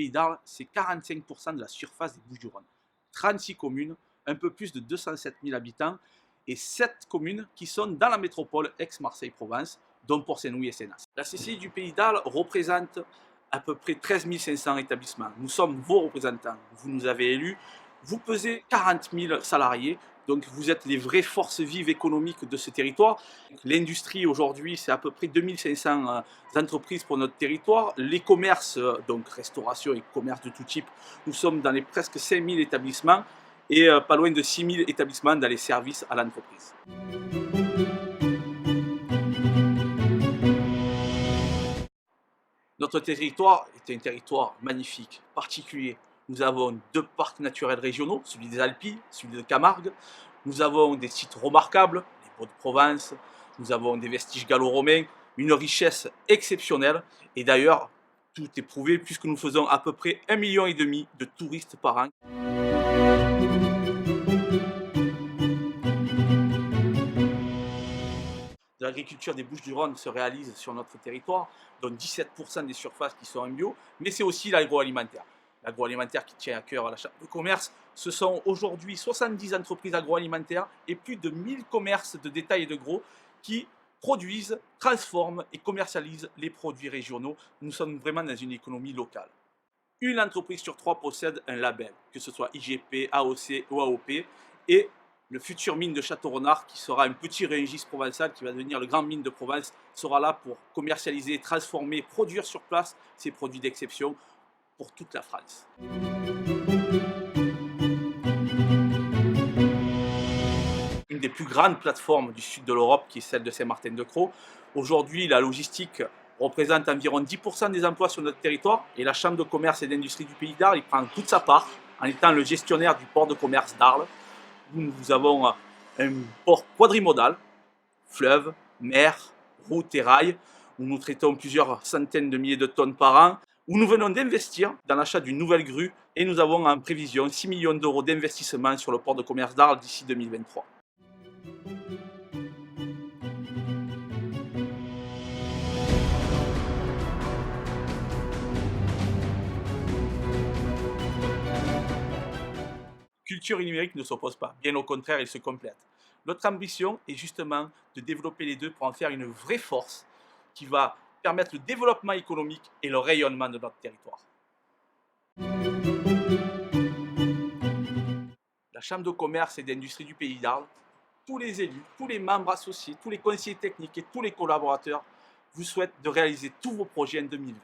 Pays d'Arles, c'est 45% de la surface des Bouches-du-Rhône. 36 communes, un peu plus de 207 000 habitants et 7 communes qui sont dans la métropole Aix-Marseille-Provence, dont Port-Saint-Louis et Sénas. La CCI du Pays d'Arles représente à peu près 13 500 établissements. Nous sommes vos représentants, vous nous avez élus. Vous pesez 40 000 salariés, donc vous êtes les vraies forces vives économiques de ce territoire. L'industrie aujourd'hui, c'est à peu près 2500 entreprises pour notre territoire. Les commerces, donc restauration et commerce de tout type, nous sommes dans les presque 5000 établissements et pas loin de 6000 établissements dans les services à l'entreprise. Notre territoire est un territoire magnifique, particulier. Nous avons 2 parcs naturels régionaux, celui des Alpilles, celui de Camargue. Nous avons des sites remarquables, les Baux-de-Provence. Nous avons des vestiges gallo-romains, une richesse exceptionnelle. Et d'ailleurs, tout est prouvé puisque nous faisons à peu près 1,5 million de touristes par an. L'agriculture des Bouches-du-Rhône se réalise sur notre territoire, dont 17% des surfaces qui sont en bio, mais c'est aussi l'agroalimentaire. L'agroalimentaire qui tient à cœur à la Chambre de commerce, ce sont aujourd'hui 70 entreprises agroalimentaires et plus de 1000 commerces de détail et de gros qui produisent, transforment et commercialisent les produits régionaux. Nous sommes vraiment dans une économie locale. Une entreprise sur 3 possède un label, que ce soit IGP, AOC ou AOP, et le futur mine de Château-Renard, qui sera un petit Rungis provençal, qui va devenir le grand mine de Provence, sera là pour commercialiser, transformer, produire sur place ces produits d'exception pour toute la France. Une des plus grandes plateformes du sud de l'Europe, qui est celle de Saint-Martin-de-Crau. Aujourd'hui, la logistique représente environ 10% des emplois sur notre territoire et la Chambre de commerce et d'industrie du Pays d'Arles prend toute sa part en étant le gestionnaire du port de commerce d'Arles. Nous avons un port quadrimodal, fleuve, mer, route et rail, où nous traitons plusieurs centaines de milliers de tonnes par an, où nous venons d'investir dans l'achat d'une nouvelle grue et nous avons en prévision 6 millions d'euros d'investissement sur le port de commerce d'Arles d'ici 2023. Culture et numérique ne s'opposent pas, bien au contraire, ils se complètent. Notre ambition est justement de développer les deux pour en faire une vraie force qui va permettre le développement économique et le rayonnement de notre territoire. La Chambre de commerce et d'industrie du Pays d'Arles, tous les élus, tous les membres associés, tous les conseillers techniques et tous les collaborateurs vous souhaitent de réaliser tous vos projets en 2020.